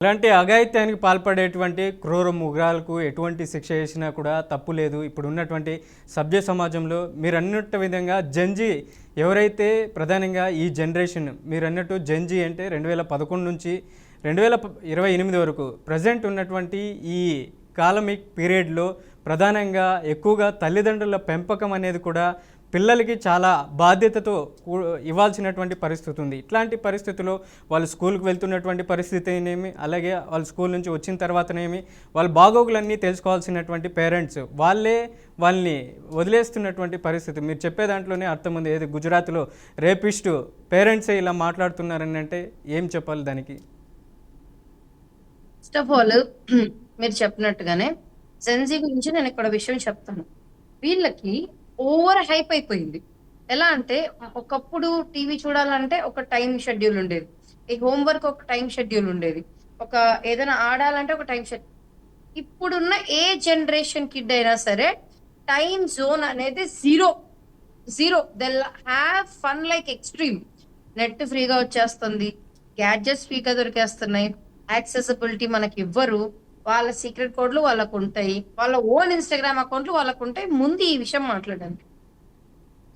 ఇలాంటి అఘాయిత్యానికి పాల్పడేటువంటి క్రూర మృగాలకు ఎటువంటి శిక్ష వేసినా కూడా తప్పు లేదు. ఇప్పుడు ఉన్నటువంటి సభ్య సమాజంలో మీరు అన్నట్టు విధంగా జంజీ ఎవరైతే ప్రధానంగా ఈ జనరేషన్ మీరు అన్నట్టు జంజీ అంటే 2011 నుంచి 2028 వరకు ప్రజెంట్ ఉన్నటువంటి ఈ కాలమిక్ పీరియడ్లో ప్రధానంగా ఎక్కువగా తల్లిదండ్రుల పెంపకం అనేది కూడా పిల్లలకి చాలా బాధ్యతతో ఇవ్వాల్సినటువంటి పరిస్థితి ఉంది. ఇట్లాంటి పరిస్థితుల్లో వాళ్ళు స్కూల్కి వెళ్తున్నటువంటి పరిస్థితి అయినేమి, అలాగే వాళ్ళు స్కూల్ నుంచి వచ్చిన తర్వాతనేమి వాళ్ళ బాగోగులన్నీ తెలుసుకోవాల్సినటువంటి పేరెంట్స్ వాళ్ళని వదిలేస్తున్నటువంటి పరిస్థితి. మీరు చెప్పే దాంట్లోనే అర్థం ఉంది. ఏది గుజరాత్లో రేపిస్టు పేరెంట్సే ఇలా మాట్లాడుతున్నారని అంటే ఏం చెప్పాలి దానికి? ఫస్ట్ ఆఫ్ ఆల్ మీరు చెప్పినట్టుగానే జెన్జీ గురించి నేను ఇక్కడ విషయం చెప్తాను. వీళ్ళకి ఓవర్ హైప్ అయిపోయింది. ఎలా అంటే ఒకప్పుడు టీవీ చూడాలంటే ఒక టైం షెడ్యూల్ ఉండేది, ఈ హోంవర్క్ ఒక టైం షెడ్యూల్ ఉండేది, ఒక ఏదైనా ఆడాలంటే ఒక టైం షెడ్యూల్. ఇప్పుడున్న ఏ జనరేషన్ కిడ్ అయినా సరే టైం జోన్ అనేది zero zero. They have fun like extreme. Net ఫ్రీగా వచ్చేస్తుంది, గ్యాడ్జెట్స్ ఫ్రీగా దొరికేస్తున్నాయి, యాక్సెసిబిలిటీ మనకి ఇవ్వరు, వాళ్ళ సీక్రెట్ కోడ్లు వాళ్ళకు ఉంటాయి, వాళ్ళ ఓన్ ఇన్స్టాగ్రామ్ అకౌంట్లు వాళ్ళకు ఉంటాయి. ముందు ఈ విషయం మాట్లాడండి.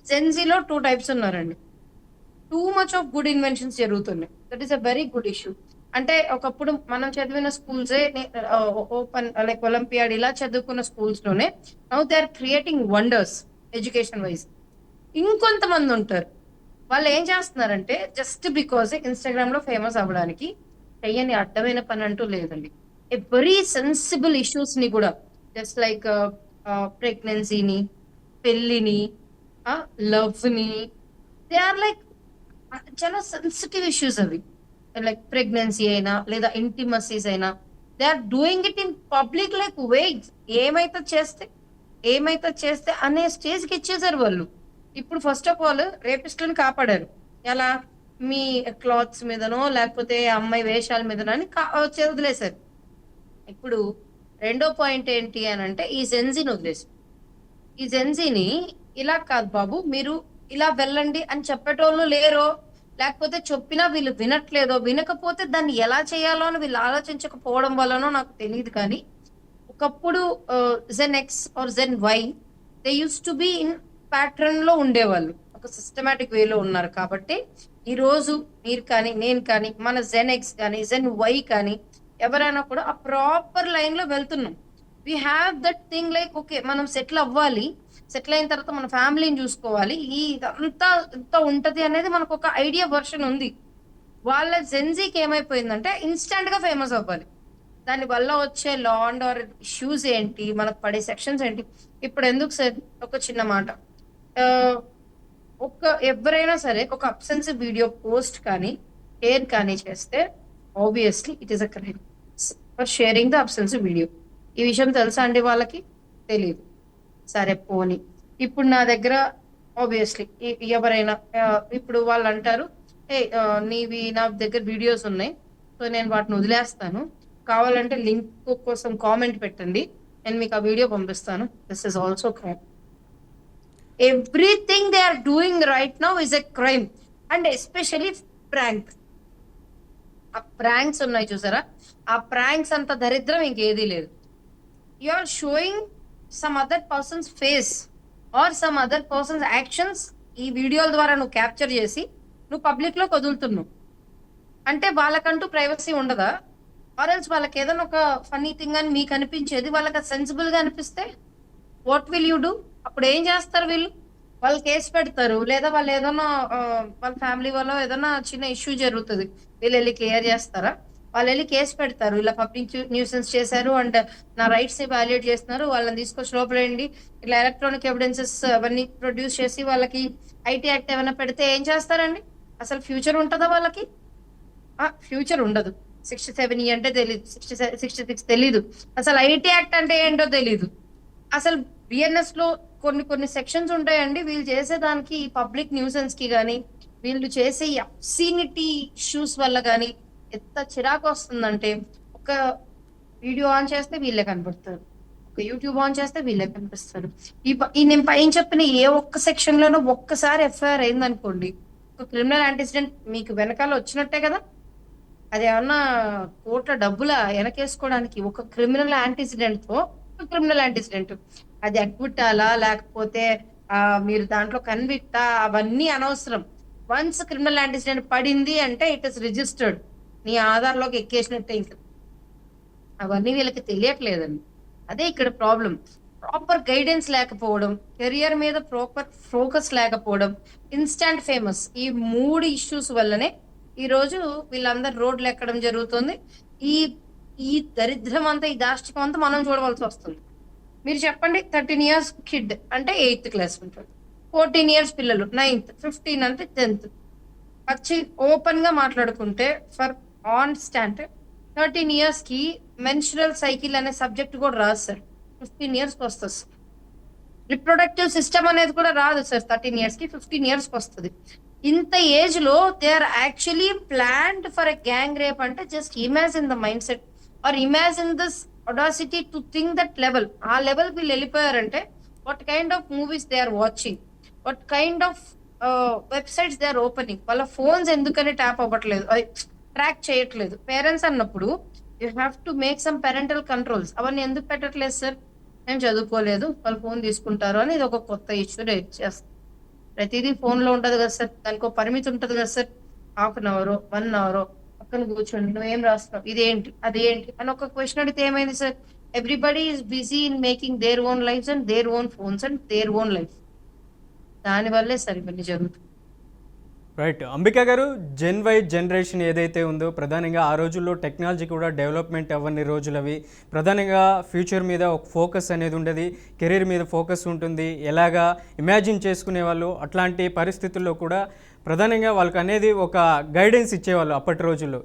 జెన్జీలో 2 టైప్స్ ఉన్నారండి. Too much of good inventions జరుగుతున్నాయి. That is a very good issue. అంటే ఒకప్పుడు మనం చదివిన స్కూల్సే ఓపెన్ లైక్ ఒలింపియాడ్ ఇలా చదువుకున్న స్కూల్స్ లోనే now they are creating wonders education wise. ఇంకొంతమంది ఉంటారు, వాళ్ళు ఏం చేస్తున్నారంటే జస్ట్ బికాజ్ ఇన్స్టాగ్రామ్ లో ఫేమస్ అవ్వడానికి చెయ్యని అడ్డమైన పని అంటూ లేదండి. వెరీ సెన్సిబుల్ ఇష్యూస్ ని కూడా జస్ట్ లైక్ ప్రెగ్నెన్సీని, పెళ్లిని, లవ్ ని, దే ఆర్ లైక్ చాలా సెన్సిటివ్ ఇష్యూస్ అవి. లైక్ ప్రెగ్నెన్సీ అయినా లేదా ఇంటిమసీస్ అయినా they are doing it in public. Like weight ఏమైతే చేస్తే అనే స్టేజ్ కి ఇచ్చేసారు వాళ్ళు. ఇప్పుడు ఫస్ట్ ఆఫ్ ఆల్ రేపిస్టులను కాపాడారు. ఎలా? మీ క్లాత్స్ మీదనో లేకపోతే అమ్మాయి వేషాల మీదనో అని వదిలేశారు. ఇప్పుడు రెండో పాయింట్ ఏంటి అని అంటే ఈ జెన్జీని వదిలేశారు. ఈ జెన్జీని ఇలా కాదు బాబు మీరు ఇలా వెళ్ళండి అని చెప్పేటోళ్ళు లేరో, లేకపోతే చెప్పినా వీళ్ళు వినట్లేదో, వినకపోతే దాన్ని ఎలా చేయాలో అని వీళ్ళు ఆలోచించకపోవడం వల్లనో నాకు తెలియదు. కానీ ఒకప్పుడు Gen X or Gen Y they use to be in pattern లో ఉండేవాళ్ళు, ఒక సిస్టమాటిక్ వేలో ఉన్నారు. కాబట్టి ఈ రోజు మీరు కానీ నేను కానీ మన జెన్ ఎక్స్ కానీ జెన్ వై కానీ ఎవరైనా కూడా ఆ ప్రాపర్ లైన్ లో వెళ్తున్నాం. We have that thing like okay మనం సెటిల్ అవ్వాలి, సెటిల్ అయిన తర్వాత మన ఫ్యామిలీని చూసుకోవాలి, ఈ ఇదంతా ఇంత ఉంటది అనేది మనకు ఒక ఐడియా వర్షన్ ఉంది. వాళ్ళ జెన్జీకి ఏమైపోయిందంటే ఇన్స్టెంట్ గా ఫేమస్ అవ్వాలి. దాని వల్ల వచ్చే లా అండ్ ఆర్ ఇష్యూస్ ఏంటి, మనకు పడే సెక్షన్స్ ఏంటి. ఇప్పుడు ఎందుకు సార్ ఒక చిన్న మాట, ఎవరైనా సరే ఒక అబ్సెన్సివ్ వీడియో పోస్ట్ కానీ షేర్ కానీ చేస్తే obviously it is a crime for sharing the obscene video. ఈ విషయం తెలుసా అండి వాళ్ళకి? తెలియదు. సరే పోని, ఇప్పుడు నా దగ్గర ఆబ్వియస్లీ ఎవరైనా ఇప్పుడు వాళ్ళు అంటారు నీవి నా దగ్గర వీడియోస్ ఉన్నాయి, సో నేను వాటిని వదిలేస్తాను, కావాలంటే లింక్ కోసం కామెంట్ పెట్టండి, నేను మీకు ఆ వీడియో పంపిస్తాను. This is also crime. Everything they are doing right now is a crime. And especially prank. ఆ ప్రాంక్స్ ఉన్నాయి చూసారా, ఆ ప్రాంక్స్ అంత దరిద్రం ఇంకేదీ లేదు. You are showing some other persons face or some other persons actions ఈ వీడియోల ద్వారా నువ్వు క్యాప్చర్ చేసి నువ్వు పబ్లిక్ లో వదులుతున్నావు. అంటే వాళ్ళకంటూ ప్రైవసీ ఉండదా? ఆర్ ఎల్స్ వాళ్ళకి ఏదైనా ఒక ఫనీ థింగ్ అని మీకు అనిపించేది వాళ్ళకి సెన్సిబుల్ గా అనిపిస్తే వాట్ విల్ యూ డూ? అప్పుడు ఏం చేస్తారు వీళ్ళు? వాళ్ళు కేసు పెడతారు, లేదా వాళ్ళు ఏదైనా వాళ్ళ ఫ్యామిలీ వల్ల ఏదైనా చిన్న ఇష్యూ జరుగుతుంది, వీళ్ళు వెళ్ళి క్లియర్ చేస్తారా? వాళ్ళు వెళ్ళి కేసు పెడతారు, ఇలా పబ్లిక్ న్యూసెన్స్ చేశారు అండ్ నా రైట్స్ ని వాల్యుయేట్ చేస్తున్నారు, వాళ్ళని తీసుకొచ్చి లోపలేండి, ఇలా ఎలక్ట్రానిక్ ఎవిడెన్సెస్ అవన్నీ ప్రొడ్యూస్ చేసి వాళ్ళకి ఐటీ యాక్ట్ ఏమైనా పెడితే ఏం చేస్తారండి? అసలు ఫ్యూచర్ ఉంటుందా వాళ్ళకి? ఫ్యూచర్ ఉండదు. 67E అంటే తెలియదు, 66 తెలీదు, అసలు ఐటీ యాక్ట్ అంటే ఏంటో తెలీదు. అసలు బిఎన్ఎస్ లో కొన్ని సెక్షన్స్ ఉంటాయండి, వీళ్ళు చేసేదానికి పబ్లిక్ న్యూసెన్స్ కి గానీ వీళ్ళు చేసే అబ్సీనిటీ ఇష్యూస్ వల్ల గానీ ఎంత చిరాకు వస్తుందంటే, ఒక వీడియో ఆన్ చేస్తే వీళ్ళే కనపడతారు, ఒక యూట్యూబ్ ఆన్ చేస్తే వీళ్ళే కనిపిస్తారు. ఈ నేను పైన చెప్పిన ఏ ఒక్క సెక్షన్ లోనో ఒక్కసారి ఎఫ్ఐఆర్ అయిందనుకోండి, ఒక క్రిమినల్ యాంటిసిడెంట్ మీకు వెనకాల వచ్చినట్టే కదా. అదేమన్నా కోట్ల డబ్బుల వెనకేసుకోవడానికి ఒక క్రిమినల్ యాంటిసిడెంట్ తో క్రిమినల్ యాంటిసిడెంట్ అది అక్విట్టాలా లేకపోతే మీరు దాంట్లో కన్విక్టా అవన్నీ అనవసరం. వన్స్ క్రిమినల్ యాంటిసిడెంట్ పడింది అంటే ఇట్ ఇస్ రిజిస్టర్డ్, నీ ఆధార్లోకి ఎక్కేసినట్టే. ఇంకా అవన్నీ వీళ్ళకి తెలియట్లేదండి. అదే ఇక్కడ ప్రాబ్లం. ప్రాపర్ గైడెన్స్ లేకపోవడం, కెరియర్ మీద ప్రాపర్ ఫోకస్ లేకపోవడం, ఇన్స్టాంట్ ఫేమస్, ఈ 3 ఇష్యూస్ వల్లనే ఈ రోజు వీళ్ళందరూ రోడ్లు ఎక్కడం జరుగుతుంది. ఈ ఈ దరిద్రం అంతా, ఈ దాష్టికం అంతా మనం చూడవలసి వస్తుంది. మీరు చెప్పండి, 13 ఇయర్స్ కిడ్ అంటే 8th క్లాస్ ఉంటుంది, 14 ఇయర్స్ పిల్లలు 9th, 15 అంటే 10th. వచ్చి ఓపెన్ గా మాట్లాడుకుంటే ఫర్ ఆన్ స్టాండ్ 13 ఇయర్స్ కి మెన్స్ట్రువల్ సైకిల్ అనే సబ్జెక్ట్ కూడా రాదు సార్. 15 ఇయర్స్ కి వస్తుంది సార్. రిప్రొడక్టివ్ సిస్టమ్ అనేది కూడా రాదు సార్. 13 ఇయర్స్ కి 15 ఇయర్స్ కి వస్తుంది. ఇంత ఏజ్ లో they are actually planned for a gang rape అంటే just imagine the mind set or imagine this audacity to think that level. ఆ లెవెల్ వీళ్ళు వెళ్ళిపోయారంటే what kind of movies they are watching, what kind of websites they are opening. వాళ్ళ phones ఎందుకని tap అవ్వట్లేదు, track చేయట్లేదు. Parents అన్నప్పుడు you have to make some parental controls. అవన్నీ ఎందుకు పెట్టట్లేదు సార్? మేము చదువుకోలేదు, వాళ్ళు ఫోన్ తీసుకుంటారు అని ఇది ఒక కొత్త ఇష్యూ రేట్ చేస్తారు. ప్రతిదీ ఫోన్ లో ఉంటది కదా సార్, దానికి ఒక పరిమితి ఉంటది కదా సార్. 1/2 అవర్ 1 అవర్ పక్కన కూర్చోండి, నువ్వేం రాస్తున్నావు, ఇదేంటి అదేంటి అని ఒక క్వశ్చన్ అడిగితే ఏమైంది sir? Everybody is busy in making their own lives and their own phones and their own life. దాని వల్లే సార్ ఇవన్నీ జరుగుతుంది. రైట్. అంబికా గారు, జెన్ వై జనరేషన్ ఏదైతే ఉందో ప్రధానంగా ఆ రోజుల్లో టెక్నాలజీ కూడా డెవలప్మెంట్ అవ్వని రోజులు అవి. ప్రధానంగా ఫ్యూచర్ మీద ఒక ఫోకస్ అనేది ఉండేది, కెరీర్ మీద ఫోకస్ ఉంటుంది, ఎలాగా ఇమాజిన్ చేసుకునే వాళ్ళు. అట్లాంటి పరిస్థితుల్లో కూడా ప్రధానంగా వాళ్ళకి అనేది ఒక గైడెన్స్ ఇచ్చేవాళ్ళు అప్పటి రోజుల్లో.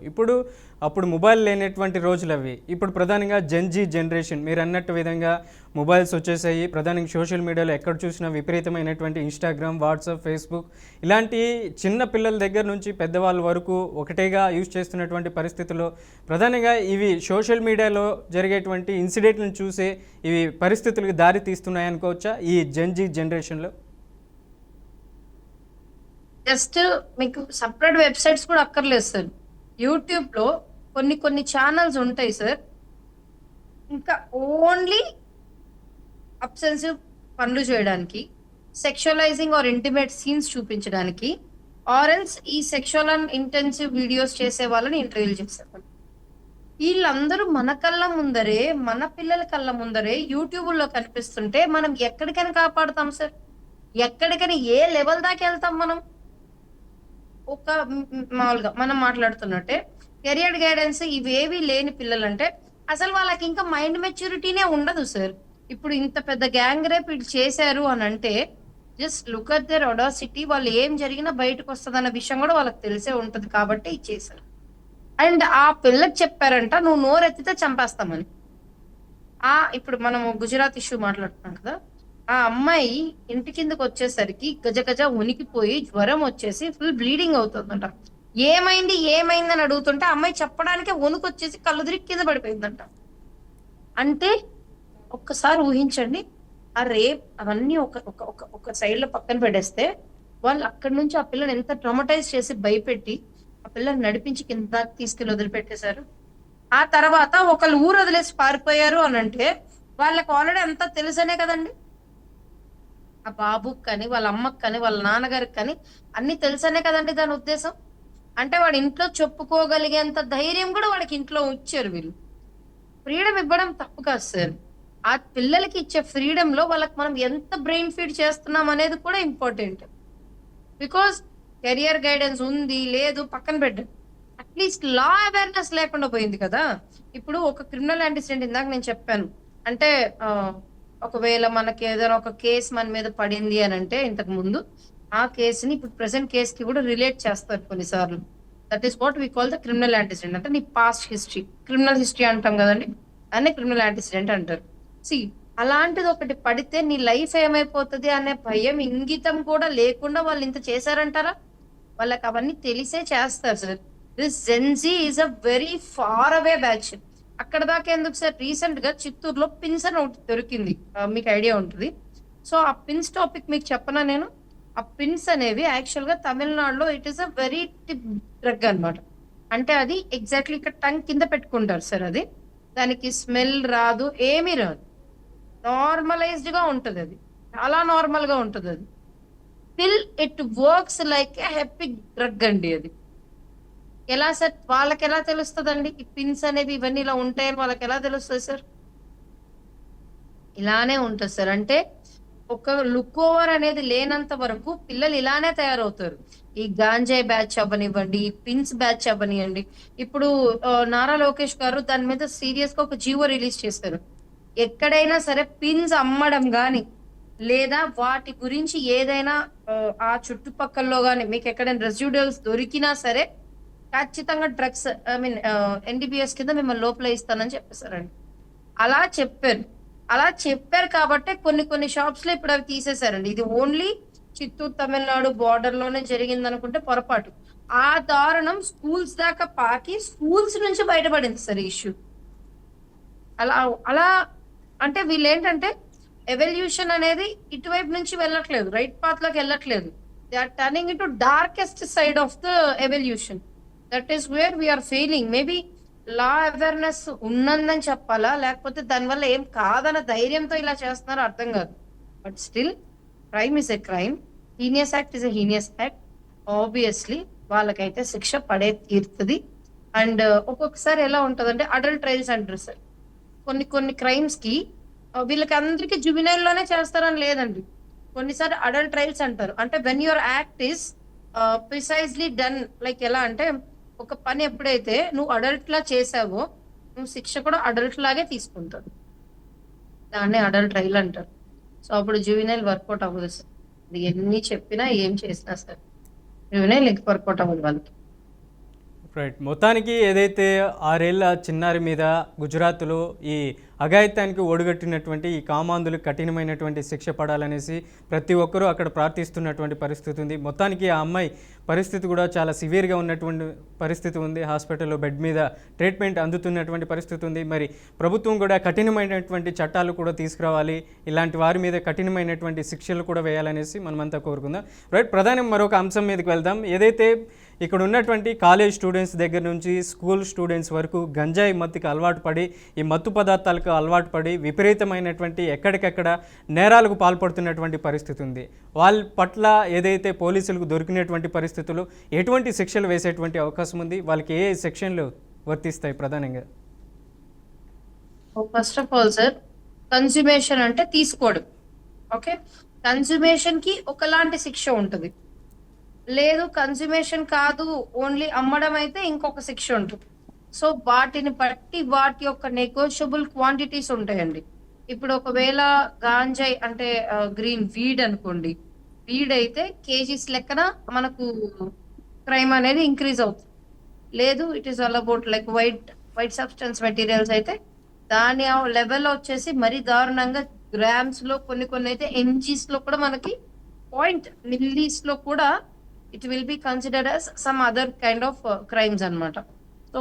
అప్పుడు మొబైల్ లేనటువంటి రోజులు అవి. ఇప్పుడు ప్రధానంగా జెన్జీ జనరేషన్ మీరు అన్నట్టు విధంగా మొబైల్స్ వచ్చేసాయి. ప్రధానంగా సోషల్ మీడియాలో ఎక్కడ చూసినా విపరీతమైనటువంటి ఇన్స్టాగ్రామ్, వాట్సాప్, ఫేస్బుక్ ఇలాంటి చిన్న పిల్లల దగ్గర నుంచి పెద్దవాళ్ళ వరకు ఒకటేగా యూజ్ చేస్తున్నటువంటి పరిస్థితుల్లో ప్రధానంగా ఇవి సోషల్ మీడియాలో జరిగేటువంటి ఇన్సిడెంట్లను చూసే ఇవి పరిస్థితులకు దారి తీస్తున్నాయి అనుకోవచ్చా ఈ జెన్జీ జనరేషన్లో? జస్ట్ మీకు సపరేట్ వెబ్సైట్స్ కూడా అక్కర్లేదు సార్. యూట్యూబ్ లో కొన్ని ఛానల్స్ ఉంటాయి సార్, ఇంకా ఓన్లీ అబ్సెన్సివ్ పనులు చేయడానికి, సెక్షువలైజింగ్ ఆర్ ఇంటిమేట్ సీన్స్ చూపించడానికి, ఆర్ఎల్స్ ఈ సెక్షువల్ అండ్ ఇంటెన్సివ్ వీడియోస్ చేసే వాళ్ళని ఇంటర్వ్యూలు చేసేవాళ్ళు. వీళ్ళందరూ మన కళ్ళ ముందరే, మన పిల్లల కళ్ళ ముందరే యూట్యూబ్ లో కనిపిస్తుంటే మనం ఎక్కడికైనా కాపాడుతాం సార్? ఎక్కడికైనా ఏ లెవెల్ దాకా వెళ్తాం మనం? ఒక మామూలుగా మనం మాట్లాడుతున్నట్టే కెరియర్ గైడెన్స్ ఇవేవి లేని పిల్లలంటే అసలు వాళ్ళకి ఇంకా మైండ్ మెచ్యూరిటీనే ఉండదు సార్. ఇప్పుడు ఇంత పెద్ద గ్యాంగ్ రేప్ ఇటు చేశారు అని అంటే just look at their audacity. వాళ్ళు ఏం జరిగినా బయటకు వస్తుంది అన్న విషయం కూడా వాళ్ళకి తెలిసే ఉంటది కాబట్టి ఇచ్చేసారు. అండ్ ఆ పిల్లకి చెప్పారంట, నువ్వు నోరెత్తితే చంపేస్తామని. ఇప్పుడు మనం గుజరాత్ ఇష్యూ మాట్లాడుతున్నాం కదా, ఆ అమ్మాయి ఇంటి కిందకి వచ్చేసరికి గజ ఉనికిపోయి జ్వరం వచ్చేసి ఫుల్ బ్లీడింగ్ అవుతుందంట. ఏమైంది అని అడుగుతుంటే అమ్మాయి చెప్పడానికే వణుకు వచ్చేసి కళ్ళు తిరిగి కింద పడిపోయిందంట. అంటే ఒక్కసారి ఊహించండి, ఆ రేప్ అవన్నీ ఒక సైడ్ లో పక్కన పెట్టేస్తే వాళ్ళు అక్కడి నుంచి ఆ పిల్లని ఎంత ట్రామటైజ్ చేసి భయపెట్టి ఆ పిల్లని నడిపించి కింద తీసుకెళ్లి వదిలిపెట్టేశారు. ఆ తర్వాత ఒకళ్ళు ఊరు వదిలేసి పారిపోయారు అని అంటే వాళ్ళకి ఆల్రెడీ అంతా తెలుసనే కదండి. ఆ బాబుకి కానీ, వాళ్ళ అమ్మకి కానీ, వాళ్ళ నాన్నగారికి కానీ అన్ని తెలుసనే కదండి దాని ఉద్దేశం. అంటే వాడు ఇంట్లో చెప్పుకోగలిగేంత ధైర్యం కూడా వాడికి ఇంట్లో ఇచ్చారు వీళ్ళు. ఫ్రీడమ్ ఇవ్వడం తప్పు కాదు సార్. ఆ పిల్లలకి ఇచ్చే ఫ్రీడమ్ లో వాళ్ళకి మనం ఎంత బ్రెయిన్ ఫీడ్ చేస్తున్నాం అనేది కూడా ఇంపార్టెంట్. బికాస్ కెరియర్ గైడెన్స్ ఉంది లేదు పక్కన పెట్టండి, అట్లీస్ట్ లా అవేర్నెస్ లేకుండా పోయింది కదా. ఇప్పుడు ఒక క్రిమినల్ యాంటిసిడెంట్ ఇందాక నేను చెప్పాను అంటే ఒకవేళ మనకి ఏదైనా ఒక కేసు మన మీద పడింది అని అంటే ఇంతకు ముందు ఆ కేసుని ఇప్పుడు ప్రెసెంట్ కేసు కి కూడా రిలేట్ చేస్తారు కొన్నిసార్లు. That is what we call the criminal antecedent. అంటే నీ పాస్ట్ హిస్టరీ, క్రిమినల్ హిస్టరీ అంటాం కదండి, దాన్ని క్రిమినల్ యాంటిసిడెంట్ అంటారు. సి అలాంటిది ఒకటి పడితే నీ లైఫ్ ఏమైపోతుంది అనే భయం ఇంగితం కూడా లేకుండా వాళ్ళు ఇంత చేశారంటారా? వాళ్ళకి అవన్నీ తెలిసే చేస్తారు sir. This Gen Z is a very far away batch. అక్కడ దాకా ఎందుకు సార్, రీసెంట్ గా చిత్తూరులో పిన్స్ అని ఒకటి దొరికింది, మీకు ఐడియా ఉంటుంది. సో ఆ పిన్స్ టాపిక్ మీకు చెప్పనా నేను. ఆ పిన్స్ అనేవి యాక్చువల్ గా తమిళనాడులో it is a very tip drug అనమాట. అంటే అది ఎగ్జాక్ట్లీ ఇక్కడ టంగ్ కింద పెట్టుకుంటారు సార్. అది దానికి స్మెల్ రాదు, ఏమీ రాదు. నార్మలైజ్డ్ గా ఉంటది అది. చాలా నార్మల్ గా ఉంటది అది. Still it works like a epic drug అండి అది. ఎలా సార్? వాళ్ళకి ఎలా తెలుస్తుందండి ఈ పిన్స్ అనేవి ఇవన్నీ ఇలా ఉంటాయని వాళ్ళకి ఎలా తెలుస్తుంది సార్? ఇలానే ఉంటుంది సార్. అంటే ఒక లుక్ ఓవర్ అనేది లేనంత వరకు పిల్లలు ఇలానే తయారవుతారు. ఈ గాంజాయి బ్యాచ్ అవ్వనివ్వండి, ఈ పిన్స్ బ్యాచ్ అవ్వనివ్వండి. ఇప్పుడు నారా లోకేష్ గారు దాని మీద సీరియస్ గా ఒక జీవో రిలీజ్ చేశారు. ఎక్కడైనా సరే పిన్స్ అమ్మడం గాని లేదా వాటి గురించి ఏదైనా ఆ చుట్టుపక్కల్లో గాని మీకు ఎక్కడైనా రెసిడ్యూల్స్ దొరికినా సరే ఖచ్చితంగా డ్రగ్స్ ఐ మీన్ ఎన్డీపీఎస్ కింద మిమ్మల్ని లోపల ఇస్తానని చెప్పేశారండి. అలా చెప్పారు. అలా చెప్పారు కాబట్టే కొన్ని కొన్ని షాప్స్ లో ఇప్పుడు అవి తీసేశారండి. ఇది ఓన్లీ చిత్తూరు తమిళనాడు బార్డర్ లోనే జరిగింది అనుకుంటే పొరపాటు. ఆ దారుణం స్కూల్స్ దాకా పాకి స్కూల్స్ నుంచి బయటపడింది సార్ ఈ ఇష్యూ. అలా అలా అంటే వీళ్ళు ఏంటంటే ఎవల్యూషన్ అనేది ఇటువైపు నుంచి వెళ్ళట్లేదు, రైట్ పాత్ లోకి వెళ్ళట్లేదు. They are turning into darkest side of the evolution. That is where we are failing. Maybe లా అవేర్నెస్ ఉన్నందని చెప్పాలా, లేకపోతే దానివల్ల ఏం కాదన్న ధైర్యంతో ఇలా చేస్తున్నారో అర్థం కాదు. But still crime is a crime, heinous act is a heinous act. Obviously వాళ్ళకైతే శిక్ష పడే తీరుతుంది. అండ్ ఒక్కొక్కసారి ఎలా ఉంటదంటే అడల్ట్ ట్రయల్స్ అంటారు సార్. కొన్ని కొన్ని క్రైమ్స్ కి వీళ్ళకి అందరికి జువినైల్ లోనే చేస్తారని లేదండి. కొన్నిసార్లు అడల్ట్ ట్రయల్స్ అంటారు. అంటే when your act is precisely done, like ఎలా అంటే ఒక పని ఎప్పుడైతే నువ్వు అడల్ట్ లా చేసావో నువ్వు శిక్ష కూడా అడల్ట్ లాగే తీసుకుంటావు. దాన్నే అడల్ట్ ట్రయల్ అంటారు. సో అప్పుడు జువినైల్ వర్కౌట్ అవ్వదు సార్. అది ఎన్ని చెప్పినా ఏం చేసినా సార్ జువినైల్ వర్కౌట్ అవ్వదు వాళ్ళకి. రైట్. మొత్తానికి ఏదైతే 6 ఏళ్ల చిన్నారి మీద గుజరాత్లో ఈ అఘాయిత్యానికి ఒడిగట్టినటువంటి ఈ కామాంధులకు కఠినమైనటువంటి శిక్ష పడాలనేసి ప్రతి ఒక్కరూ అక్కడ ప్రార్థిస్తున్నటువంటి పరిస్థితి ఉంది. మొత్తానికి ఆ అమ్మాయి పరిస్థితి కూడా చాలా సివియర్గా ఉన్నటువంటి పరిస్థితి ఉంది. హాస్పిటల్లో బెడ్ మీద ట్రీట్మెంట్ అందుతున్నటువంటి పరిస్థితి ఉంది. మరి ప్రభుత్వం కూడా కఠినమైనటువంటి చట్టాలు కూడా తీసుకురావాలి, ఇలాంటి వారి మీద కఠినమైనటువంటి శిక్షలు కూడా వేయాలనేసి మనమంతా కోరుకుందాం. రైట్. ప్రధానం మరొక అంశం మీదకి వెళ్దాం. ఏదైతే ఇక్కడ ఉన్నటువంటి కాలేజ్ స్టూడెంట్స్ దగ్గర నుంచి స్కూల్ స్టూడెంట్స్ వరకు గంజాయి మత్తుకి అలవాటు పడి, ఈ మత్తు పదార్థాలకు అలవాటు పడి విపరీతమైనటువంటి ఎక్కడికెక్కడ నేరాలకు పాల్పడుతున్నటువంటి పరిస్థితి ఉంది. వాళ్ళ పట్ల ఏదైతే పోలీసులకు దొరికినటువంటి పరిస్థితులు ఎటువంటి శిక్షలు వేసేటువంటి అవకాశం ఉంది, వాళ్ళకి ఏ సెక్షన్లు వర్తిస్తాయి ప్రధానంగా? ఫస్ట్ ఆఫ్ ఆల్ సార్, కన్స్యూమేషన్ అంటే తీసుకోవడం. ఓకే, కన్స్యూమేషన్ కి ఒకలాంటి శిక్ష ఉంటుంది. లేదు కన్స్యూమేషన్ కాదు ఓన్లీ అమ్మడం అయితే ఇంకొక శిక్ష ఉంటుంది. సో వాటిని బట్టి వాటి యొక్క నెగోషియబుల్ క్వాంటిటీస్ ఉంటాయండి. ఇప్పుడు ఒకవేళ గాంజాయి అంటే గ్రీన్ వీడ్ అనుకోండి, వీడ్ అయితే కేజీస్ లెక్కన మనకు క్రైమ్ అనేది ఇంక్రీజ్ అవుతుంది. లేదు it is all about like white substance materials అయితే దాని లెవెల్ వచ్చేసి మరీ దారుణంగా గ్రామ్స్ లో, కొన్ని కొన్ని అయితే ఎంజీస్ లో కూడా మనకి పాయింట్ మిల్లీస్ లో కూడా it will be considered as some other kind of crimes అన్నమాట. సో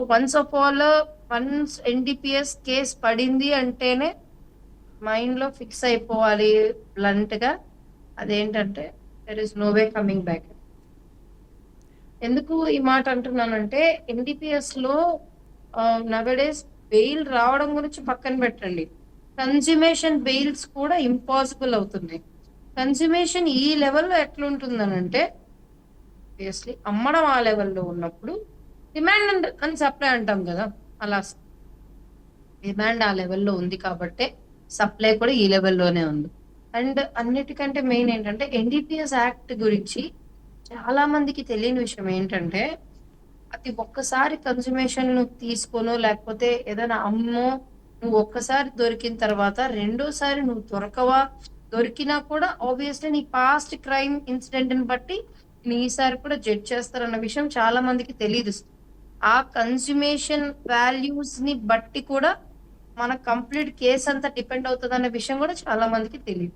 వన్స్ ఎన్డీపీఎస్ కేసు పడింది అంటేనే మైండ్ లో ఫిక్స్ అయిపోవాలి బ్లంట్ గా, అదేంటంటే there is no way coming back. ఎందుకు ఈ మాట అంటున్నానంటే ఎన్డీపీఎస్ లో నవడేస్ బెయిల్ రావడం గురించి పక్కన పెట్టండి, కన్స్యూమేషన్ బెయిల్స్ కూడా ఇంపాసిబుల్ అవుతున్నాయి. కన్స్యూమేషన్ ఈ లెవెల్లో ఎట్లుంటుందనంటే ఆబ్వియస్లీ అమ్మడం ఆ లెవెల్లో ఉన్నప్పుడు డిమాండ్ అండ్ సప్లై అంటాం కదా, అలా డిమాండ్ ఆ లెవెల్లో ఉంది కాబట్టి సప్లై కూడా ఈ లెవెల్లోనే ఉంది. అండ్ అన్నిటికంటే మెయిన్ ఏంటంటే ఎన్డీపీఎస్ యాక్ట్ గురించి చాలా మందికి తెలియని విషయం ఏంటంటే, అది ఒక్కసారి కన్స్యూమేషన్ నువ్వు తీసుకోనో లేకపోతే ఏదైనా అమ్మో నువ్వు ఒక్కసారి దొరికిన తర్వాత రెండోసారి నువ్వు దొరికినా కూడా ఆబ్వియస్లీ నీ పాస్ట్ క్రైమ్ ఇన్సిడెంట్ ని బట్టి ఈసారి కూడా జడ్జ్ చేస్తారన్న విషయం చాలా మందికి తెలియదు. ఆ కన్స్యూమేషన్ వాల్యూస్ ని బట్టి కూడా మన కంప్లీట్ కేసు అంతా డిపెండ్ అవుతుంది అనే విషయం కూడా చాలా మందికి తెలియదు.